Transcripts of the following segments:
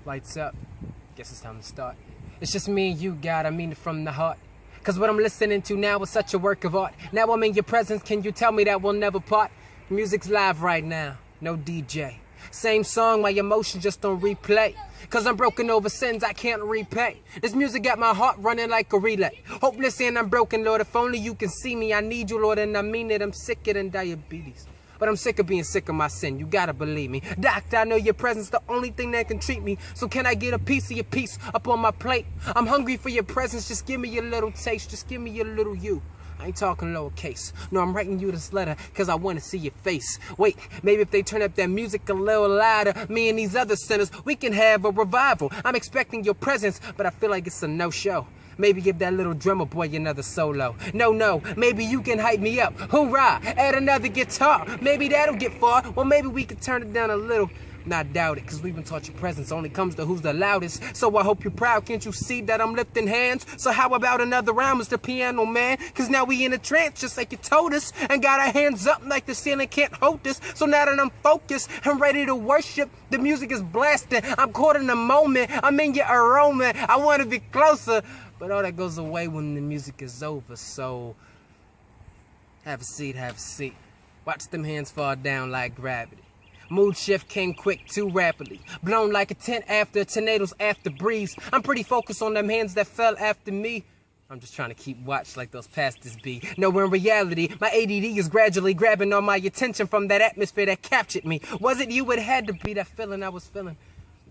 Lights up. Guess it's time to start. It's just me and you, God, I mean it from the heart. Cause what I'm listening to now is such a work of art. Now I'm in your presence, can you tell me that we'll never part? Music's live right now, no DJ. Same song, my emotions just on replay. Cause I'm broken over sins I can't repay. This music got my heart running like a relay. Hopeless and I'm broken, Lord, if only you can see me. I need you, Lord, and I mean it, I'm sicker than diabetes. But I'm sick of being sick of my sin, you gotta believe me. Doctor, I know your presence the only thing that can treat me. So can I get a piece of your peace up on my plate? I'm hungry for your presence, just give me a little taste. Just give me a little you. I ain't talking lowercase. No, I'm writing you this letter cause I wanna see your face. Wait, maybe if they turn up that music a little louder, me and these other sinners, we can have a revival. I'm expecting your presence, but I feel like it's a no-show. Maybe give that little drummer boy another solo. No, maybe you can hype me up. Hoorah, add another guitar. Maybe that'll get far. Well, maybe we could turn it down a little. Not doubt it, cause we've been taught your presence only comes to who's the loudest. So I hope you're proud, can't you see that I'm lifting hands? So how about another round, Mr. Piano Man? Cause now we in a trance, just like you told us. And got our hands up like the ceiling can't hold us. So now that I'm focused and ready to worship, the music is blasting. I'm caught in the moment, I'm in your aroma. I wanna be closer, but all that goes away when the music is over. So have a seat, have a seat. Watch them hands fall down like gravity. Mood shift came quick too rapidly. Blown like a tent after a tornado's after breeze. I'm pretty focused on them hands that fell after me. I'm just trying to keep watch like those pastors be. No, in reality, my ADD is gradually grabbing all my attention from that atmosphere that captured me. Was it you? It had to be that feeling I was feeling.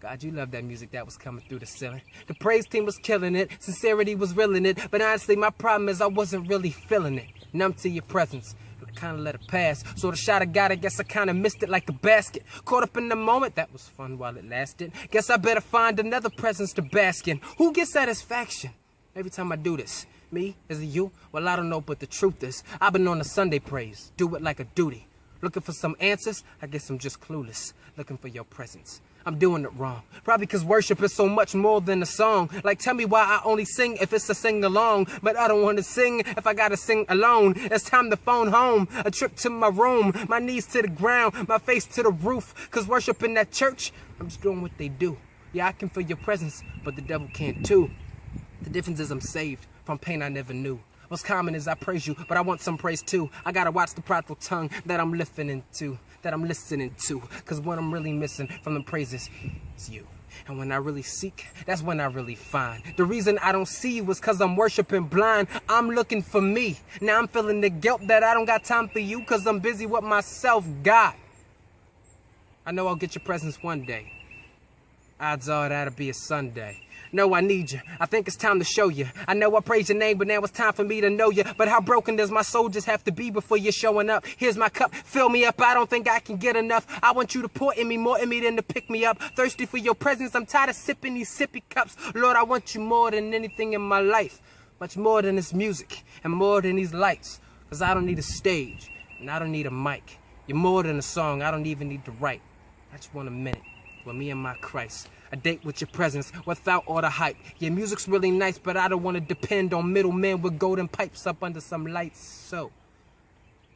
God, you love that music that was coming through the ceiling. The praise team was killing it. Sincerity was real in it. But honestly, my problem is I wasn't really feeling it. Numb to your presence. Kinda let it pass. So the shot I got, I guess I kinda missed it like a basket. Caught up in the moment, that was fun while it lasted. Guess I better find another presence to bask in. Who gets satisfaction every time I do this? Me? Is it you? Well, I don't know, but the truth is, I've been on a Sunday praise. Do it like a duty. Looking for some answers? I guess I'm just clueless. Looking for your presence. I'm doing it wrong. Probably because worship is so much more than a song. Like, tell me why I only sing if it's a sing-along. But I don't want to sing if I gotta sing alone. It's time to phone home. A trip to my room. My knees to the ground. My face to the roof. Because worship in that church, I'm just doing what they do. Yeah, I can feel your presence, but the devil can't too. The difference is I'm saved from pain I never knew. What's common is I praise you, but I want some praise too. I gotta watch the prideful tongue that I'm listening to. Cause what I'm really missing from the praises is you. And when I really seek, that's when I really find. The reason I don't see you is cause I'm worshiping blind. I'm looking for me. Now I'm feeling the guilt that I don't got time for you cause I'm busy with myself, God. I know I'll get your presence one day. Odds are that'll be a Sunday. No, I need you. I think it's time to show you. I know I praise your name, but now it's time for me to know you. But how broken does my soul just have to be before you're showing up? Here's my cup. Fill me up. I don't think I can get enough. I want you to pour in me, more in me than to pick me up. Thirsty for your presence. I'm tired of sipping these sippy cups. Lord, I want you more than anything in my life. Much more than this music and more than these lights. Cause I don't need a stage and I don't need a mic. You're more than a song. I don't even need to write. I just want a minute with me and my Christ. A date with your presence without all the hype. Your music's really nice, but I don't want to depend on middlemen with golden pipes up under some lights. So,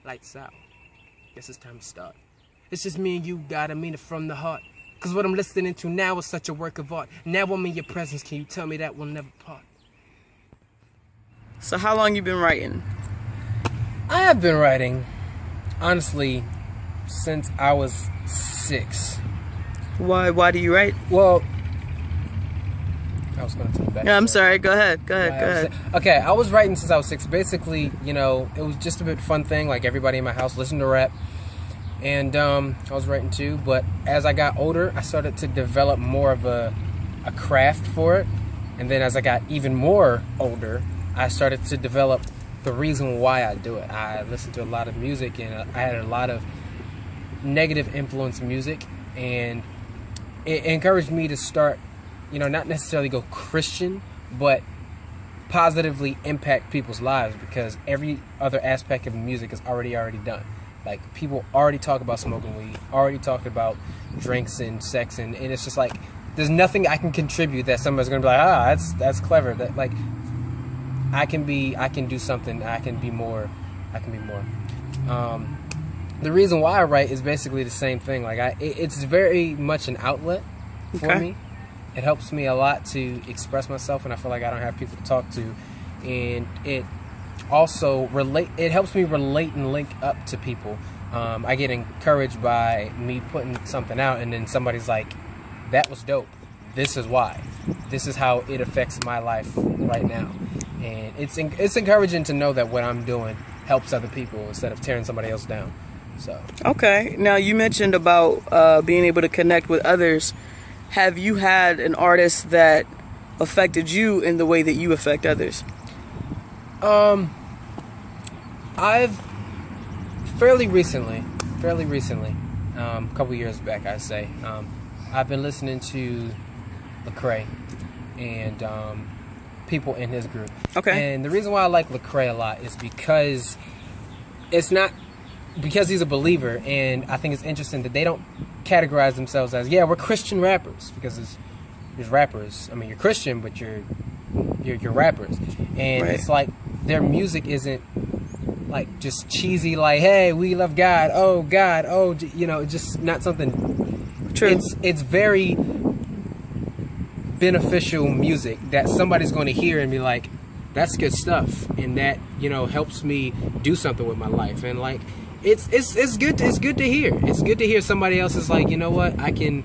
lights out. Guess it's time to start. It's just me and you, God, I mean it from the heart. Cause what I'm listening to now is such a work of art. Now I'm in your presence, can you tell me that we'll never part? So how long you been writing? I have been writing, honestly, since I was 6. Why do you write? Well, I was going to take back. Yeah, I'm sorry. Go ahead. Go ahead. Okay, I was writing since I was 6. Basically, you know, it was just a bit fun thing. Like everybody in my house listened to rap, and I was writing too. But as I got older, I started to develop more of a craft for it. And then as I got even more older, I started to develop the reason why I do it. I listened to a lot of music, and I had a lot of negative influence music, and it encouraged me to start, you know, not necessarily go Christian, but positively impact people's lives, because every other aspect of music is already done. Like, people already talk about smoking weed, already talk about drinks and sex, and it's just like, there's nothing I can contribute that somebody's gonna be like, that's clever. That, like, I can do something, I can be more. The reason why I write is basically the same thing. Like, it's very much an outlet for me, It helps me a lot to express myself, and I feel like I don't have people to talk to. And it also it helps me relate and link up to people. I get encouraged by me putting something out, and then somebody's like, that was dope. This is why. This is how it affects my life right now. And it's encouraging to know that what I'm doing helps other people instead of tearing somebody else down. So. Okay. Now, you mentioned about being able to connect with others. Have you had an artist that affected you in the way that you affect others? I've fairly recently, a couple years back, I'd say, I've been listening to Lecrae and people in his group. Okay. And the reason why I like Lecrae a lot is because he's a believer, and I think it's interesting that they don't categorize themselves as, we're Christian rappers, because there's rappers. I mean, you're Christian, but you're rappers, and right. It's like their music isn't like just cheesy, like, hey, we love God, oh, just not something. True. It's very beneficial music that somebody's going to hear and be like, that's good stuff, and that helps me do something with my life. And like it's good to hear. It's good to hear somebody else is like, you know what, I can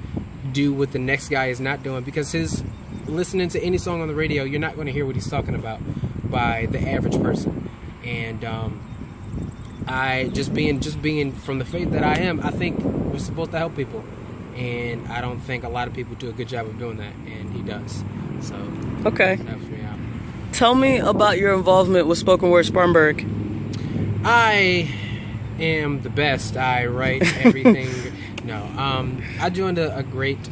do what the next guy is not doing, because listening to any song on the radio, you're not going to hear what he's talking about by the average person. And I just being from the faith that I am, I think we're supposed to help people. And I don't think a lot of people do a good job of doing that, and he does. So okay, that helps me out. Tell me about your involvement with Spoken Word Spartanburg. I am the best. I write everything. No, I joined a great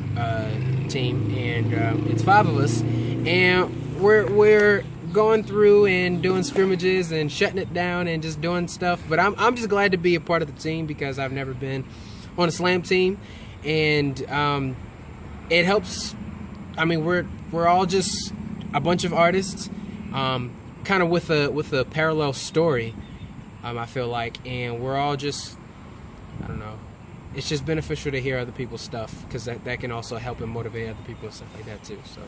team, and it's 5 of us, and we're going through and doing scrimmages and shutting it down and just doing stuff. But I'm just glad to be a part of the team, because I've never been on a slam team. And it helps. I mean, we're all just a bunch of artists, kind of with a parallel story. I feel like, and we're all just, I don't know. It's just beneficial to hear other people's stuff, because that can also help and motivate other people and stuff like that too. So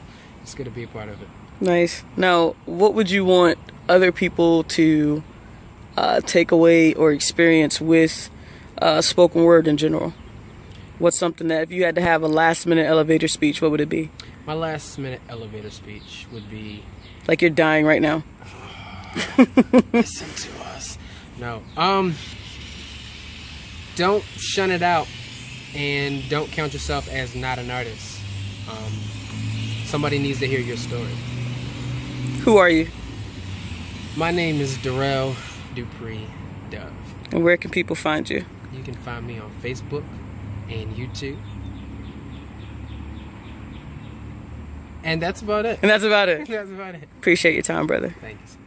it's good to be a part of it. Nice. Now, what would you want other people to take away or experience with spoken word in general? What's something that if you had to have a last-minute elevator speech, what would it be? My last-minute elevator speech would be... Like you're dying right now. Listen to us. No. Don't shun it out, and don't count yourself as not an artist. Somebody needs to hear your story. Who are you? My name is Darelle Dupree Dove. And where can people find you? You can find me on Facebook and YouTube. And that's about it. And that's about it. That's about it. Appreciate your time, brother. Thank you.